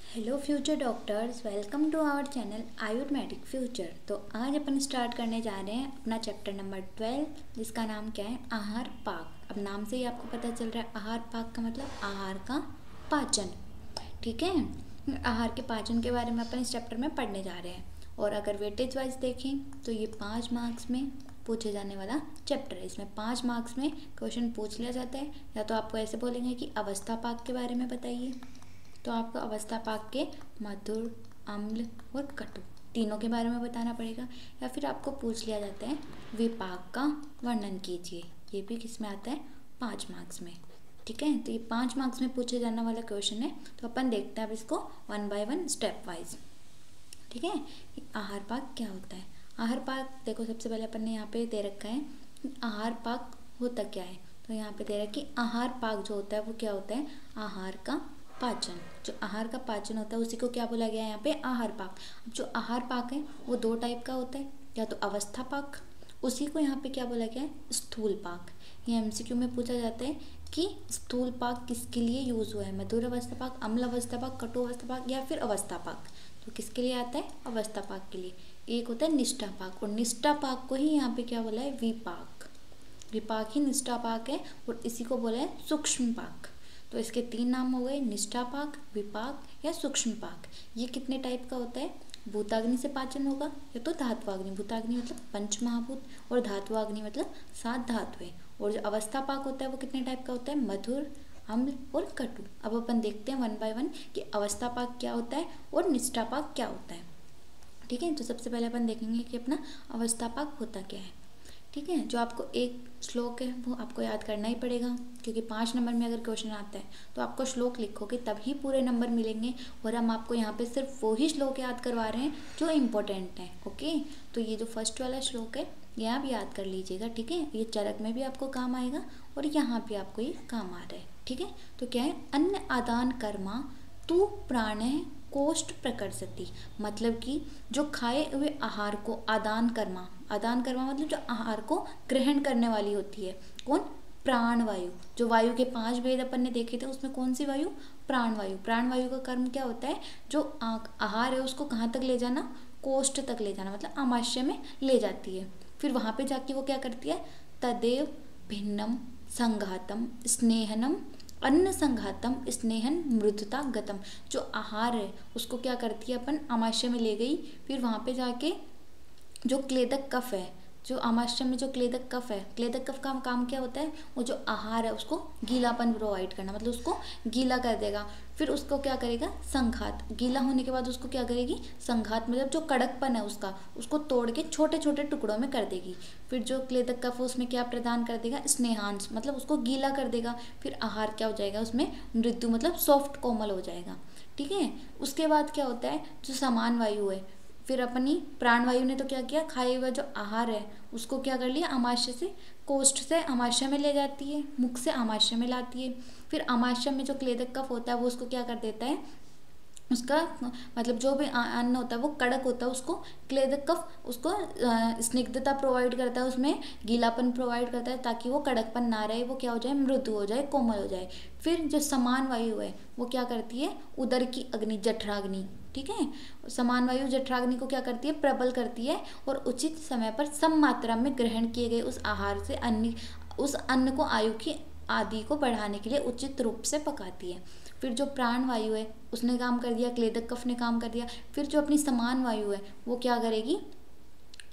Hello future doctors, welcome to our channel Ayurvedic future. तो आज अपन start करने जा रहे हैं अपना चैप्टर नंबर 12, जिसका नाम क्या है, आहार पाक। अब नाम से ही आपको पता चल रहा है आहार पाक का मतलब आहार का पाचन। ठीक है, आहार के पाचन के बारे में अपन इस चैप्टर में पढ़ने जा रहे हैं। और अगर वेटेज वाइज देखें तो ये 5 मार्क्स में पूछे जाने वाला चैप्टर है। इसमें 5 मार्क्स में क्वेश्चन पूछ लिया जाता है। या तो आपको ऐसे बोलेंगे कि अवस्था पाक के बारे में बताइए, तो आपको अवस्था पाक के मधुर, अम्ल और कटु तीनों के बारे में बताना पड़ेगा। या फिर आपको पूछ लिया जाता है विपाक का वर्णन कीजिए। ये भी किस में आता है, 5 मार्क्स में। ठीक है, तो ये 5 मार्क्स में पूछे जाने वाला क्वेश्चन है। तो अपन देखते हैं अब इसको 1 बाय 1 स्टेप वाइज। ठीक है, आहार पाक क्या होता है। आहार पाक देखो, सबसे पहले अपन ने यहाँ पे दे रखा है आहार पाक होता क्या है। तो यहाँ पे दे रहा है कि आहार पाक जो होता है वो क्या होता है, आहार का पाचन। जो आहार का पाचन होता है उसी को क्या बोला गया है यहाँ पे, आहार पाक। अब जो आहार पाक है वो 2 टाइप का होता है, या तो अवस्था पाक, उसी को यहाँ पे क्या बोला गया है, स्थूल पाक। ये एमसीक्यू में पूछा जाता है कि स्थूल पाक किसके लिए यूज हुआ है, मधुर अवस्था पाक, अम्ल अवस्था पाक, कटु अवस्था पाक या फिर अवस्था पाक। तो किसके लिए आता है, अवस्था पाक के लिए। एक होता है निष्ठा पाक, और निष्ठा पाक को ही यहाँ पे क्या बोला है, विपाक। विपाक ही निष्ठा पाक है, और इसी को बोला है सूक्ष्म पाक। तो इसके 3 नाम हो गए, निष्ठा पाक, विपाक या सूक्ष्म पाक। ये कितने टाइप का होता है, भूताग्नि से पाचन होगा या तो धात्वाग्नि। भूताग्नि मतलब पंच महाभूत, और धात्वाग्नि मतलब 7 धातुएं। और जो अवस्था पाक होता है वो कितने टाइप का होता है, मधुर, अम्ल और कटु। अब अपन देखते हैं 1 बाय 1 कि अवस्था पाक क्या होता है और निष्ठा पाक क्या होता है। ठीक है, तो सबसे पहले अपन देखेंगे कि अपना अवस्था पाक होता क्या है। ठीक है, जो आपको एक श्लोक है वो आपको याद करना ही पड़ेगा, क्योंकि 5 नंबर में अगर क्वेश्चन आता है तो आपको श्लोक लिखोगे तभी पूरे नंबर मिलेंगे। और हम आपको यहाँ पे सिर्फ वो ही श्लोक याद करवा रहे हैं जो इम्पोर्टेंट है। ओके, तो ये जो फर्स्ट वाला श्लोक है ये आप याद कर लीजिएगा। ठीक है, ये चरक में भी आपको काम आएगा और यहाँ भी आपको ये काम आ रहा है। ठीक है, तो क्या है, अन्न आदान कर्मा तू प्राण कोष्ठ प्रकर्षति। मतलब कि जो खाए हुए आहार को आदान कर्मा, आदान कर्मा मतलब जो आहार को ग्रहण करने वाली होती है, कौन, प्राण वायु। जो वायु के 5 भेद अपन ने देखे थे उसमें कौन सी वायु, प्राण वायु। प्राण वायु का कर्म क्या होता है, जो आहार है उसको कहाँ तक ले जाना, कोष्ठ तक ले जाना, मतलब आमाशय में ले जाती है। फिर वहां पे जाके वो क्या करती है, तदेव भिन्नम संघातम स्नेहनम अन्न संघातम स्नेहन मृदुता गतम। जो आहार है उसको क्या करती है, अपन आमाशय में ले गई, फिर वहां पे जाके जो क्लेदक कफ है, जो आमाशय में जो क्लेदक कफ है, क्लेदक कफ का काम क्या होता है, वो जो आहार है उसको गीलापन प्रोवाइड करना, मतलब उसको गीला कर देगा। फिर उसको क्या करेगा, संघात, गीला होने के बाद उसको क्या करेगी, संघात मतलब जो कड़कपन है उसका, उसको तोड़ के छोटे छोटे टुकड़ों में कर देगी। फिर जो क्लेदक कफ है उसमें क्या प्रदान कर देगा, स्नेहांश मतलब उसको गीला कर देगा। फिर आहार क्या हो जाएगा, उसमें मृदु मतलब सॉफ्ट कोमल हो जाएगा। ठीक है, उसके बाद क्या होता है, जो समान वायु है, फिर अपनी प्राणवायु ने तो क्या किया, खाए हुआ जो आहार है उसको क्या कर लिया, आमाशय से, कोष्ठ से आमाशय में ले जाती है, मुख से आमाशय में लाती है। फिर आमाशय में जो क्लेदक कफ होता है वो उसको क्या कर देता है, उसका मतलब जो भी अन्न होता है वो कड़क होता है, उसको क्लेदक कफ उसको स्निग्धता प्रोवाइड करता है, उसमें गीलापन प्रोवाइड करता है, ताकि वो कड़कपन ना रहे, वो क्या हो जाए, मृदु हो जाए, कोमल हो जाए। फिर जो समान वायु है वो क्या करती है, उदर की अग्नि जठराग्नि। ठीक है, समान वायु जठराग्नि को क्या करती है, प्रबल करती है, और उचित समय पर सम मात्रा में ग्रहण किए गए उस आहार से उस अन्न को आयु की आदि को बढ़ाने के लिए उचित रूप से पकाती है। फिर जो प्राण वायु है उसने काम कर दिया, क्लेदक कफ ने काम कर दिया। फिर जो अपनी समान वायु है वो क्या करेगी,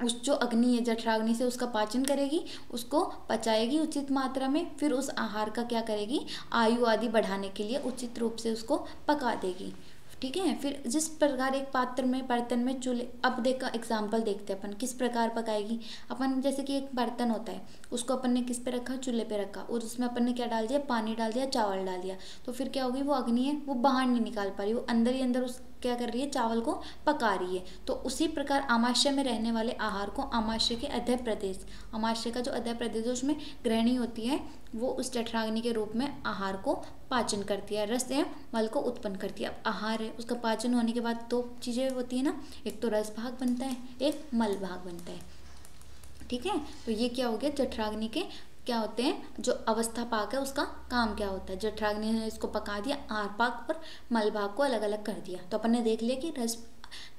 उस जो अग्नि है जठराग्नि से उसका पाचन करेगी, उसको पचाएगी उचित मात्रा में। फिर उस आहार का क्या करेगी, आयु आदि बढ़ाने के लिए उचित रूप से उसको पका देगी। ठीक है, फिर जिस प्रकार एक पात्र में, बर्तन में, चूल्हे, अब देखा एग्जाम्पल देखते हैं अपन किस प्रकार पकाएगी। अपन जैसे कि एक बर्तन होता है उसको अपन ने किस पे रखा, चूल्हे पे रखा, और उसमें अपन ने क्या डाल दिया, पानी डाल दिया, चावल डाल दिया। तो फिर क्या होगी, वो अग्नि है वो बाहर नहीं निकाल पा रही, वो अंदर ही अंदर उस क्या कर रही है, चावल को पका रही है। तो उसी प्रकार आमाशय में रहने वाले आहार को आमाशय के अधः प्रदेश, आमाशय का जो अधः प्रदेश है उसमें ग्रहणी होती है, वो उस जठराग्नि के रूप में आहार को पाचन करती है, रस एवं मल को उत्पन्न करती है। अब आहार है उसका पाचन होने के बाद 2 चीजें होती है ना, एक तो रस भाग बनता है, एक मल भाग बनता है। ठीक है, तो ये क्या हो गया, जठराग्नि के क्या होते हैं, जो अवस्था पाक है उसका काम क्या होता है। जठराग्नि ने इसको पका दिया, आहार पाक और मल भाग को अलग अलग कर दिया। तो अपन ने देख लिया कि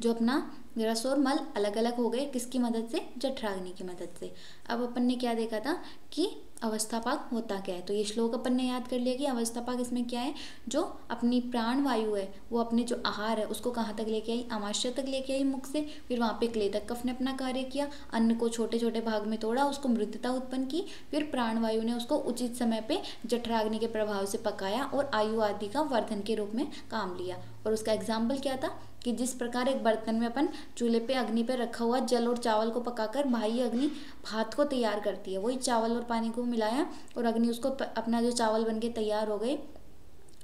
जो अपना रस और मल अलग अलग हो गए, किसकी मदद से, जठराग्नि की मदद से। अब अपन ने क्या देखा था कि अवस्थापाक होता क्या है। तो ये श्लोक अपन ने याद कर लिया कि अवस्थापाक इसमें क्या है, जो अपनी प्राण वायु है वो अपने जो आहार है उसको कहाँ तक लेके आई, आमाशय तक लेके आई मुख से, फिर वहाँ पे क्लेदक कफ ने अपना कार्य किया, अन्न को छोटे छोटे भाग में तोड़ा, उसको मृदता उत्पन्न की, फिर प्राण वायु ने उसको उचित समय पे जठराग्नि के प्रभाव से पकाया और आयु आदि का वर्धन के रूप में काम लिया। और उसका एग्जाम्पल क्या था कि जिस प्रकार एक बर्तन में अपन चूल्हे पे अग्नि पे रखा हुआ जल और चावल को पकाकर बाह्य अग्नि भात को तैयार करती है, वही चावल और पानी को मिलाया और अग्नि उसको अपना जो चावल बनके तैयार हो गए।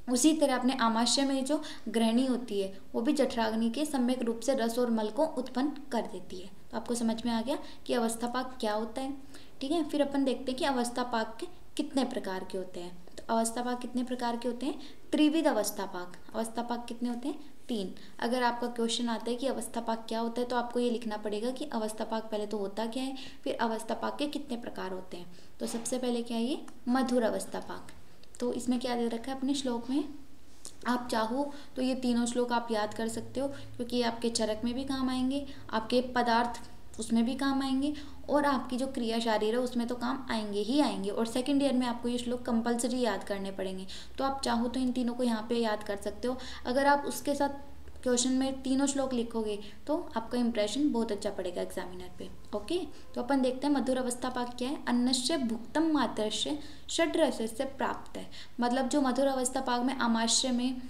उसी तरह अपने आमाशय में जो ग्रहणी होती है वो भी जठराग्नि के सम्यक रूप से रस और मल को उत्पन्न कर देती है। तो आपको समझ में आ गया कि अवस्थापाक क्या होता है। ठीक है, फिर अपन देखते हैं कि अवस्थापाक के कितने प्रकार के होते हैं। तो अवस्थापाक कितने प्रकार के होते हैं, त्रिविध अवस्थापाक। अवस्थापाक कितने होते हैं, 3। अगर आपका क्वेश्चन आता है कि अवस्थापाक क्या होता है तो आपको ये लिखना पड़ेगा कि अवस्थापाक पहले तो होता क्या है, फिर अवस्थापाक के कितने प्रकार होते हैं। तो सबसे पहले क्या है, ये मधुर अवस्थापाक। तो इसमें क्या दे रखा है अपने श्लोक में, आप चाहो तो ये तीनों श्लोक आप याद कर सकते हो, क्योंकि ये आपके चरक में भी काम आएंगे, आपके पदार्थ उसमें भी काम आएंगे, और आपकी जो क्रिया शारीर है उसमें तो काम आएंगे ही आएंगे। और सेकंड ईयर में आपको ये श्लोक कंपलसरी याद करने पड़ेंगे। तो आप चाहो तो इन तीनों को यहाँ पे याद कर सकते हो। अगर आप उसके साथ क्वेश्चन में तीनों श्लोक लिखोगे तो आपका इंप्रेशन बहुत अच्छा पड़ेगा एग्जामिनर पे। ओके, तो अपन देखते हैं मधुर अवस्थापाक क्या है। अन्नस्य भुक्तम मात्रस्य षड्रसस्य प्राप्त है। मतलब जो मधुर अवस्थापाक में आमाशय में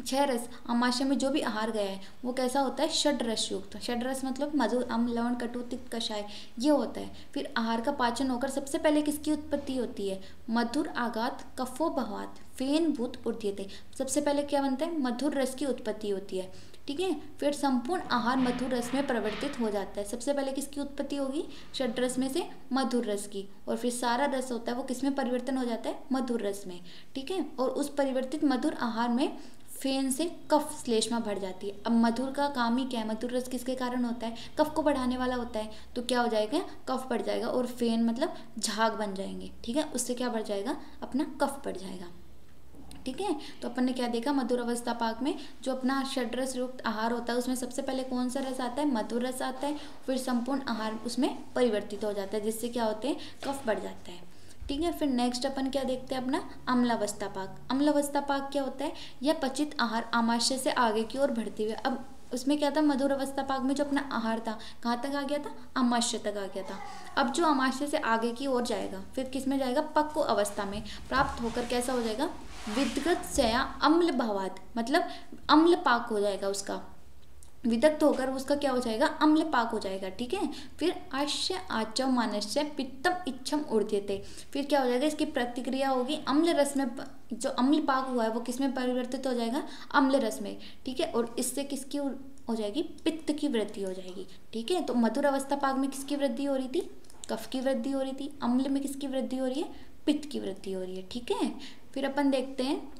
6 रस, आमाशय में जो भी आहार गया है वो कैसा होता है, षड्रस युक्त। षड्रस मतलब मधुर, अम्ल, लवण, कटु, तिक्त, कषाय, ये होता है। फिर आहार का पाचन होकर सबसे पहले किसकी उत्पत्ति होती है, मधुर आघात कफो भवात फेन भूत उद्यते। सबसे पहले क्या बनता है, मधुर रस की उत्पत्ति होती है। ठीक है, फिर संपूर्ण आहार मधुर रस में परिवर्तित हो जाता है। सबसे पहले किसकी उत्पत्ति होगी, षड्रस में से मधुर रस की, और फिर सारा रस होता है वो किसमें परिवर्तन हो जाता है, मधुर रस में। ठीक है, और उस परिवर्तित मधुर आहार में फेन से कफ श्लेष्मा बढ़ जाती है। अब मधुर का काम ही क्या है, मधुर रस किसके कारण होता है, कफ को बढ़ाने वाला होता है। तो क्या हो जाएगा, कफ बढ़ जाएगा, और फेन मतलब झाग बन जाएंगे। ठीक है, उससे क्या बढ़ जाएगा, अपना कफ बढ़ जाएगा। ठीक है, तो अपन ने क्या देखा, मधुर अवस्थापाक में जो अपना षड्रस युक्त आहार होता है उसमें सबसे पहले कौन सा रस आता है, मधुर रस आता है। फिर संपूर्ण आहार उसमें परिवर्तित हो जाता है, जिससे क्या होते हैं, कफ बढ़ जाता है। ठीक है, फिर नेक्स्ट अपन क्या देखते हैं, अपना अम्लावस्थापाक। अम्लावस्थापाक क्या होता है, यह पचित आहार आमाशय से आगे की ओर बढ़ते हुए, अब उसमें क्या था, मधुर अवस्थापाक में जो अपना आहार था कहाँ तक आ गया था, आमाशय तक आ गया था। अब जो आमाशय से आगे की ओर जाएगा फिर किस में जाएगा, पक्व अवस्था में प्राप्त होकर कैसा हो जाएगा, विदगत सया अम्ल भावात, मतलब अम्ल पाक हो जाएगा उसका, विदग्ध होकर उसका क्या हो जाएगा, अम्ल पाक हो जाएगा। ठीक है, फिर आश्य आचव मानस्य पित्तम इच्छम ऊर्ध्यते, फिर क्या हो जाएगा, इसकी प्रतिक्रिया होगी अम्ल रस में, जो अम्ल पाक हुआ है वो किस में परिवर्तित हो जाएगा, अम्ल रस में। ठीक है, और इससे किसकी हो जाएगी, पित्त की वृद्धि हो जाएगी। ठीक है, तो मधुर अवस्था पाक में किसकी वृद्धि हो रही थी, कफ की वृद्धि हो रही थी। अम्ल में किसकी वृद्धि हो रही है, पित्त की वृद्धि हो रही है। ठीक है, फिर अपन देखते हैं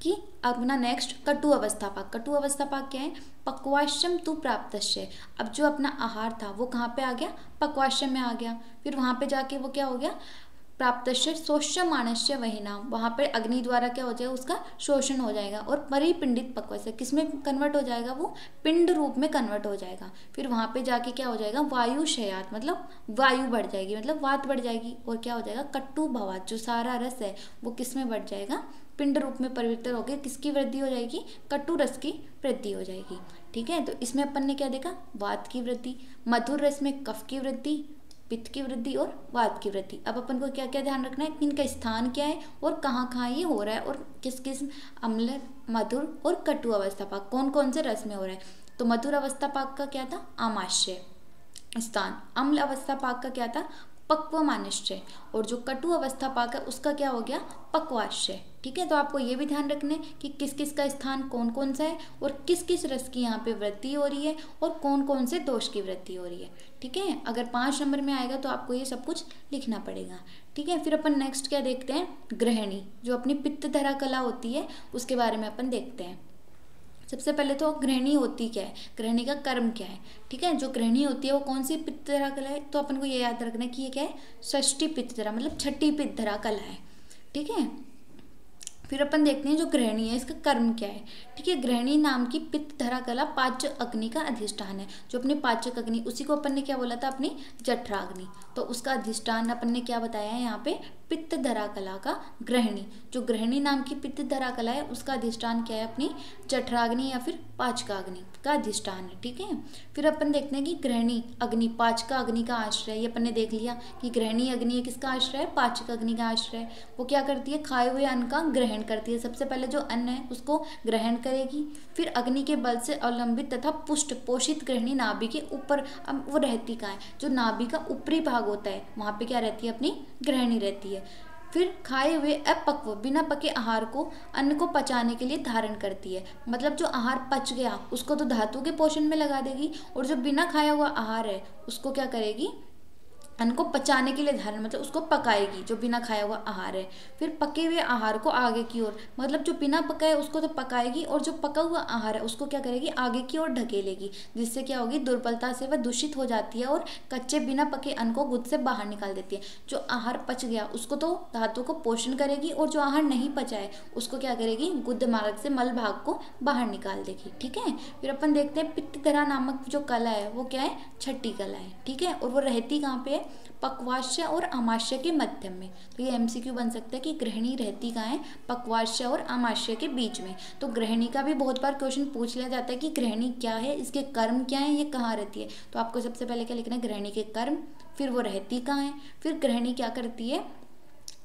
कि अपना नेक्स्ट कटु अवस्थापाक। कटु अवस्थापाक क्या है, पक्वाश्यम तु प्राप्तस्य। अब जो अपना आहार था वो कहाँ पे आ गया, पक्वाश्यम में आ गया। फिर वहाँ पे जाके वो क्या हो गया, प्राप्तस्य शोष्यमाणस्य वहिना, वहाँ पर अग्नि द्वारा क्या हो जाएगा, उसका शोषण हो जाएगा, और परिपिंडित पक्वस्य किसमें कन्वर्ट हो जाएगा, वो पिंड रूप में कन्वर्ट हो जाएगा। फिर वहाँ पे जाके क्या हो जाएगा, वायु क्षयात, मतलब वायु बढ़ जाएगी, मतलब वात बढ़ जाएगी, और क्या हो जाएगा, कट्टु भवात, जो सारा रस है वो किसमें बढ़ जाएगा, पिंड रूप में परिवर्तित होकर किसकी वृद्धि हो जाएगी, कटु रस की वृद्धि हो जाएगी। ठीक है, तो इसमें अपन ने क्या देखा, वात की वृद्धि, मधुर रस में कफ की वृद्धि, पित्त की वृद्धि और वात की वृद्धि। अब अपन को क्या क्या ध्यान रखना है कि इनका स्थान क्या है और कहाँ कहाँ ये हो रहा है, और किस किस अम्ल, मधुर और कटु अवस्थापाक कौन कौन से रस में हो रहा है। तो मधुर अवस्थापाक का क्या था, आमाशय स्थान। अम्ल अवस्थापाक का क्या था, पक्वमानश्चय, और जो कटु अवस्थापाक है उसका क्या हो गया, पक्वाश्चय। ठीक है, तो आपको ये भी ध्यान रखना है कि किस किस का स्थान कौन कौन सा है, और किस किस रस की यहाँ पे वृद्धि हो रही है, और कौन कौन से दोष की वृद्धि हो रही है। ठीक है, अगर 5 नंबर में आएगा तो आपको ये सब कुछ लिखना पड़ेगा। ठीक है, फिर अपन नेक्स्ट क्या देखते हैं, ग्रहणी, जो अपनी पित्त धरा कला होती है उसके बारे में अपन देखते हैं। सबसे पहले तो गृहिणी होती क्या है, गृहिणी का कर्म क्या है। ठीक है, जो गृहिणी होती है वो कौन सी पित्त धरा कला है, तो अपन को ये याद रखना है कि ये क्या है, षष्ठी पित्त धरा मतलब छठी पित्त धरा कला है। ठीक है, फिर अपन देखते हैं जो गृहिणी है इसका कर्म क्या है। ठीक है, गृहिणी नाम की पित्त धरा कला पाचक अग्नि का अधिष्ठान है। जो अपनी पाचक अग्नि, उसी को अपन ने क्या बोला था, अपनी जठराग्नि, तो उसका अधिष्ठान अपन ने क्या बताया है यहाँ पे, पित्त धरा कला का गृहिणी। जो गृहिणी नाम की पित्त धरा कला है उसका अधिष्ठान क्या है, अपनी जठराग्नि या फिर पाचकाग्नि का अधिष्ठान है। ठीक है, फिर अपन देखते हैं कि गृहिणी अग्नि पाचका अग्नि का आश्रय, ये अपन ने देख लिया कि गृहिणी अग्नि किसका आश्रय है, पाचक अग्नि का आश्रय है। वो क्या करती है, खाए हुए अन्न का ग्रहण करती है। सबसे पहले जो अन्न है उसको ग्रहण करेगी, फिर अग्नि के बल से अवलंबित तथा पुष्ट पोषित गृहिणी नाभि के ऊपर, अब वो रहती कहाँ है, जो नाभि का ऊपरी भाग होता है वहाँ पे क्या रहती है, अपनी गृहिणी रहती है। फिर खाए हुए अपक्व बिना पके आहार को अन्न को पचाने के लिए धारण करती है। मतलब जो आहार पच गया उसको तो धातु के पोषण में लगा देगी, और जो बिना खाया हुआ आहार है उसको क्या करेगी, अन्न को पचाने के लिए धारण मतलब उसको पकाएगी, जो बिना खाया हुआ आहार है। फिर पके हुए आहार को आगे की ओर, मतलब जो बिना पकाए उसको तो पकाएगी, और जो पका हुआ आहार है उसको क्या करेगी, आगे की ओर ढकेलेगी, जिससे क्या होगी, दुर्बलता से वह दूषित हो जाती है और कच्चे बिना पके अन्न को गुद से बाहर निकाल देती है। जो आहार पच गया उसको तो धातु को पोषण करेगी, और जो आहार नहीं पचा है उसको क्या करेगी, गुद मार्ग से मल भाग को बाहर निकाल देगी। ठीक है, फिर अपन देखते हैं पित्त धरा नामक जो कला है वो क्या है, छठी कला है। ठीक है, और वो रहती कहाँ पे है, पक्वाश्य और आमाशय के मध्य में। तो ये एमसीक्यू बन सकता है कि गृहिणी रहती कहाँ है, पक्वाश्य और आमाशय के बीच में। तो गृहिणी का भी बहुत बार क्वेश्चन पूछ लिया जाता है कि गृहिणी क्या है, इसके कर्म क्या है, ये कहाँ रहती है। तो आपको सबसे पहले क्या लिखना है, गृहिणी के कर्म, फिर वो रहती कहाँ है, फिर गृहिणी क्या करती है,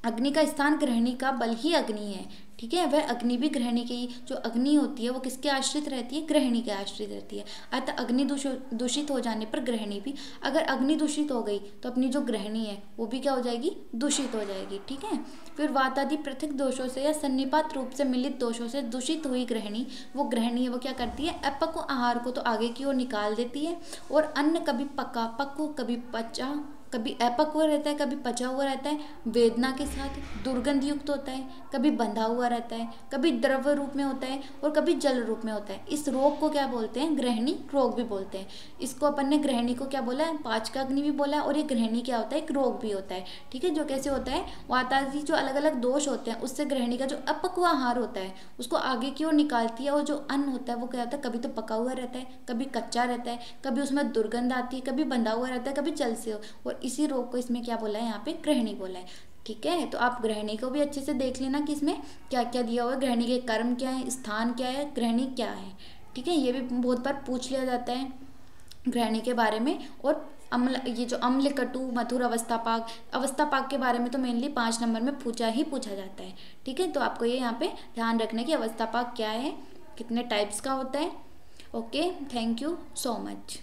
अग्नि का स्थान गृहिणी का बल ही अग्नि है। ठीक है, वह अग्नि भी गृहिणी की, जो अग्नि होती है वो किसके आश्रित रहती है, गृहिणी के आश्रित रहती है। अतः अग्नि दूषित हो जाने पर गृहिणी भी, अगर अग्नि दूषित हो गई तो अपनी जो गृहिणी है वो भी क्या हो जाएगी, दूषित हो जाएगी। ठीक है, फिर वातादि पृथक दोषों से या सन्निपात रूप से मिलित दोषों से दूषित हुई गृहिणी, वो गृहिणी है वो क्या करती है, अपक्व आहार को तो आगे की ओर निकाल देती है, और अन्न कभी पका पक्व कभी पचा, कभी अपक्व रहता है, कभी पचा हुआ रहता है, वेदना के साथ दुर्गंध युक्त होता है, कभी बंधा हुआ रहता है, कभी द्रव्य रूप में होता है, और कभी जल रूप में होता है। इस रोग को क्या बोलते हैं, गृहिणी रोग भी बोलते हैं। इसको अपन ने गृहिणी को क्या बोला है, पाचकाग्नि भी बोला है, और ये गृहिणी क्या होता है, एक रोग भी होता है। ठीक है, जो कैसे होता है, वातादि जो अलग अलग दोष होते हैं उससे गृहिणी का जो अपक्व आहार होता है उसको आगे की ओर निकालती है, और जो अन्न होता है वो क्या होता है, कभी तो पका हुआ रहता है, कभी कच्चा रहता है, कभी उसमें दुर्गंध आती है, कभी बंधा हुआ रहता है, कभी जल से, और इसी रोग को इसमें क्या बोला है, यहाँ पे गृहिणी बोला है। ठीक है, तो आप गृहिणी को भी अच्छे से देख लेना कि इसमें क्या क्या दिया हुआ है, गृहिणी के कर्म क्या है, स्थान क्या है, गृहिणी क्या है। ठीक है, ये भी बहुत बार पूछ लिया जाता है गृहिणी के बारे में। और अम्ल, ये जो अम्ल कटु मधुर अवस्था पाक के बारे में तो मेनली 5 नंबर में पूछा जाता है। ठीक है, तो आपको ये यहाँ पे ध्यान रखना है कि अवस्था पाक क्या है, कितने टाइप्स का होता है। Okay, thank you so much.